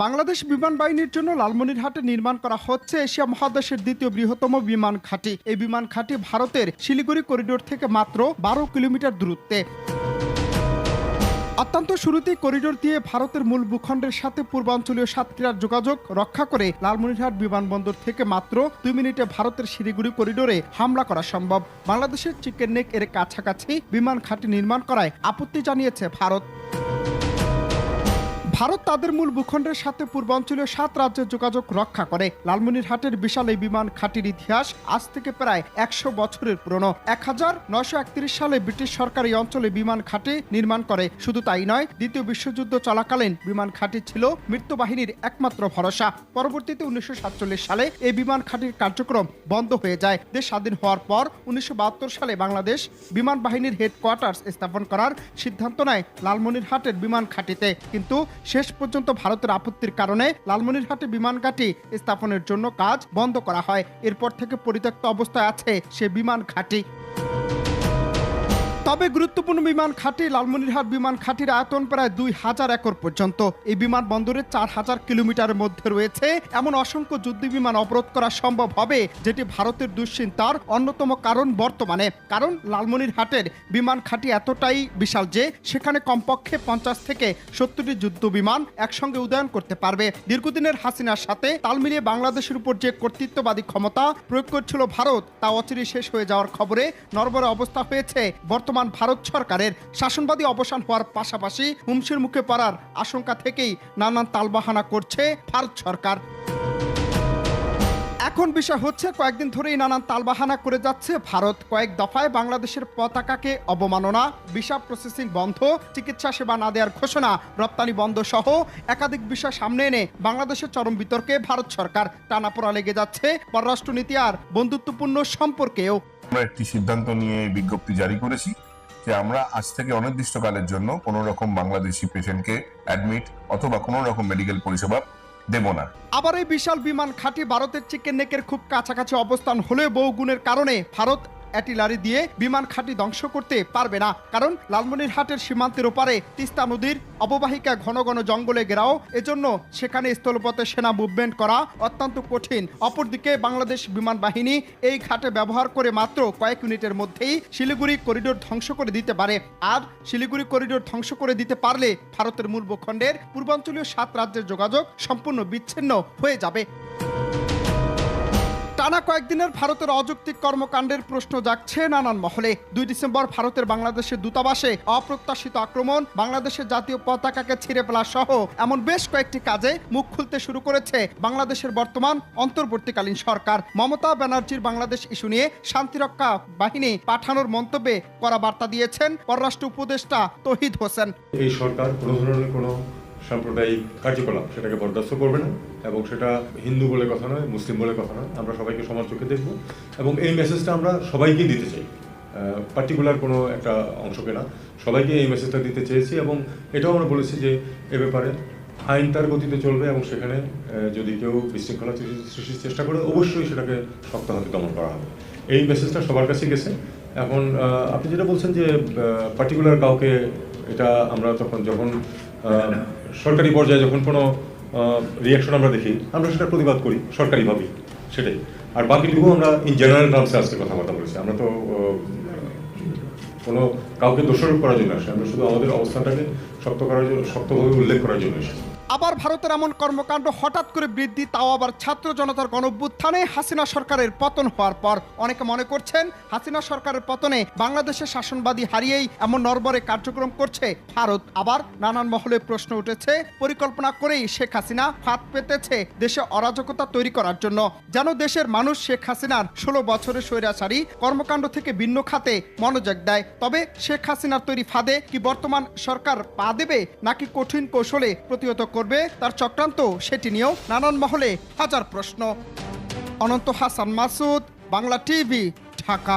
বাংলাদেশ বিমান বাহিনীর জন্য লালমনিরহাটে নির্মাণ করা হচ্ছে এশিয়া মহাদেশের দ্বিতীয় বৃহত্তম বিমান ঘাঁটি। এই বিমান ঘাঁটি ভারতের শিলিগুড়ি করিডোর থেকে মাত্র 12 কিলোমিটার দূরত্বে। অত্যন্ত শুরুতেই করিডোর দিয়ে ভারতের মূল ভূখণ্ডের সাথে পূর্বাঞ্চলীয় সাতক্ষীরার যোগাযোগ রক্ষা করে লালমনিরহাট বিমানবন্দর থেকে মাত্র 2 মিনিটে ভারতের শিলিগুড়ি করিডোরে হামলা করা সম্ভব। বাংলাদেশের চিকেন নেক এর কাছাকাছি বিমান ঘাঁটি নির্মাণ করায় আপত্তি জানিয়েছে ভারত। ভারত তাদের মূল ভূখণ্ডের সাথে পূর্বাঞ্চলীয় 7 রাজ্যের যোগাযোগ রক্ষা করে। লালমনিরহাটের বিশাল এই বিমান ঘাঁটির ইতিহাস আজ থেকে প্রায় 100 বছরের পুরনো। 1931 সালে ব্রিটিশ সরকার এই অঞ্চলে বিমান ঘাঁটি নির্মাণ করে। শুধু তাই নয়, দ্বিতীয় বিশ্বযুদ্ধ চলাকালীন বিমান ঘাঁটি ছিল মৃত্যুবাহিনীর একমাত্র ভরসা। পরবর্তীতে 1947 সালে এই বিমান ঘাঁটির কার্যক্রম বন্ধ হয়ে যায়। দেশ স্বাধীন হওয়ার পর 1972 সালে বাংলাদেশ বিমান বাহিনীর হেডকোয়ার্টার্স স্থাপন করার সিদ্ধান্ত নেয় লালমনিরহাটের বিমান ঘাঁটিতে। কিন্তু শেষ পর্যন্ত ভারতের আপত্তির কারণে লালমনিরহাটে বিমান ঘাঁটি স্থাপনের জন্য কাজ বন্ধ করা হয়। এরপর থেকে পরিত্যক্ত অবস্থায় আছে সে বিমান ঘাঁটি। তবে গুরুত্বপূর্ণ বিমান ঘাঁটি লালমনিরহাট বিমান ঘাঁটির আয়তন প্রায় 2000 একর পর্যন্ত। এই বিমানবন্দরে 4000 কিলোমিটারের মধ্যে রয়েছে এমন অসংখ্য যুদ্ধ বিমান অবরোধ করা সম্ভব হবে, যেটি ভারতের দুশ্চিন্তার অন্যতম কারণ বর্তমানে। কারণ লালমনিরহাটের বিমান ঘাঁটি এতটাই বিশাল যে সেখানে কমপক্ষে 50 থেকে 70টি যুদ্ধ বিমান একসঙ্গে উদয়ন করতে পারবে। দীর্ঘদিনের হাসিনার সাথে তাল মিলিয়ে বাংলাদেশের উপর যে কর্তৃত্ববাদী ক্ষমতা প্রয়োগ করছিল ভারত, তা অচিরেই শেষ হয়ে যাওয়ার খবরে নড়বড়ে অবস্থা হয়েছে বর্তমান ভারত সরকারের। শাসনবাদী অবসান হওয়ার পাশাপাশি হুমকির মুখে পড়ার আশঙ্কা থেকেই নানান তালবাহানা করছে ভারত সরকার। এখন বিষয় হচ্ছে, কয়েকদিন ধরেই নানান তালবাহানা করে যাচ্ছে ভারত। কয়েক দফায় বাংলাদেশের পতাকাকে অবমাননা, ভিসা প্রসেসিং বন্ধ, চিকিৎসা সেবা না দেওয়ার ঘোষণা, রপ্তানি বন্ধ সহ একাধিক বিষয় সামনে এনে বাংলাদেশের চরম বিতর্কে ভারত সরকার। টানাপোড়া লেগে যাচ্ছে পররাষ্ট্রনীতি আর বন্ধুত্বপূর্ণ সম্পর্কেও। আমরা একটি সিদ্ধান্ত নিয়ে বিজ্ঞপ্তি জারি করেছি যে আমরা আজ থেকে অনির্দিষ্টকালের জন্য কোনো রকম বাংলাদেশি পেশেন্টকে অ্যাডমিট অথবা কোনো রকম মেডিকেল পরিষেবা দেব না। আবার এই বিশাল বিমান ঘাঁটি ভারতের চিকেন নেকের খুব কাছাকাছি অবস্থান হলেও বহু গুণের কারণে ভারত অ্যাটিলারি দিয়ে বিমান ঘাঁটি ধ্বংস করতে পারবে না। কারণ লালমনিরহাটের সীমান্তের ওপারে তিস্তা নদীর অববাহিকা ঘন ঘন জঙ্গলে ঘেরাও, এজন্য সেখানে স্থলপথে সেনা মুভমেন্ট করা অত্যন্ত কঠিন। অপরদিকে বাংলাদেশ বিমান বাহিনী এই ঘাটে ব্যবহার করে মাত্র কয়েক মিনিটের মধ্যেই শিলিগুড়ি করিডোর ধ্বংস করে দিতে পারে। আর শিলিগুড়ি করিডোর ধ্বংস করে দিতে পারলে ভারতের মূল ভূখণ্ডের পূর্বাঞ্চলীয় 7 রাজ্যের যোগাযোগ সম্পূর্ণ বিচ্ছিন্ন হয়ে যাবে। টানা কয়েকদিনের ভারতের অযৌক্তিক কর্মকাণ্ডের প্রশ্ন জাগছে নানান মহলে। 2 ডিসেম্বর ভারতের বাংলাদেশের দূতাবাসে অপ্রত্যাশিত আক্রমণ, বাংলাদেশের জাতীয় পতাকাকে ছিঁড়ে ফেলা সহ এমন বেশ কয়েকটি কাজে মুখ খুলতে শুরু করেছে বাংলাদেশের বর্তমান অন্তর্বর্তীকালীন সরকার। মমতা ব্যানার্জির বাংলাদেশ ইস্যু নিয়ে শান্তিরক্ষা বাহিনী পাঠানোর মন্তব্যে কড়া বার্তা দিয়েছেন পররাষ্ট্র উপদেষ্টা তৌহিদ হোসেন। এই সরকার কোনো ধরনের কোনো সাম্প্রদায়িক কার্যকলাপ সেটাকে বরদাস্ত করবে না, এবং সেটা হিন্দু বলে কথা নয়, মুসলিম বলে কথা নয়। আমরা সবাইকে সমান চোখে দেখব, এবং এই মেসেজটা আমরা সবাইকে দিতে চাই, পার্টিকুলার কোনো একটা অংশকে না, সবাইকে এই মেসেজটা দিতে চেয়েছি। এবং এটাও আমরা বলেছি যে এ ব্যাপারে আইন তার গতিতে চলবে, এবং সেখানে যদি কেউ বিশৃঙ্খলা সৃষ্টির চেষ্টা করে অবশ্যই সেটাকে শক্ত হাতে দমন করা হবে। এই মেসেজটা সবার কাছে গেছে। এখন আপনি যেটা বলছেন যে পার্টিকুলার কাউকে, এটা আমরা যখন সরকারি পর্যায়ে যখন কোনো রিয়াকশন আমরা দেখি, আমরা সেটা প্রতিবাদ করি সরকারিভাবেই, সেটাই। আর বাকিটুকু আমরা ইন জেনারেল টার্মসে আজকে কথাবার্তা বলেছি। আমরা তো কোনো কাউকে দোষারোপ করার জন্য আসি, আমরা শুধু আমাদের অবস্থানটাকে শক্তভাবে উল্লেখ করার জন্য এসেছি। আবার ভারতের এমন কর্মকাণ্ড হঠাৎ করে বৃদ্ধি, তাও আবার ছাত্র জনতার গণঅভ্যুত্থানে হাসিনা সরকারের পতন হওয়ার পর। অনেকে মনে করছেন হাসিনা সরকারের পতনে বাংলাদেশের শাসনবাদী হারিয়েই এমন নড়বড়ে কার্যক্রম করছে ভারত। আবার নানান মহলে প্রশ্ন উঠেছে, পরিকল্পনা করেই শেখ হাসিনা ফাঁদ পেতেছে দেশে অরাজকতা তৈরি করার জন্য, যেন দেশের মানুষ শেখ হাসিনার 16 বছরের স্বৈরাচারী কর্মকাণ্ড থেকে ভিন্ন খাতে মনোযোগ দেয়। তবে শেখ হাসিনার তৈরি ফাঁদে কি বর্তমান সরকার পা দেবে, নাকি কঠিন কৌশলে প্রতিহত করবে তার চক্রান্ত, সেটি নিয়েও নানান মহলে হাজার প্রশ্ন। অনন্ত হাসান মাসুদ, বাংলা টিভি, ঢাকা।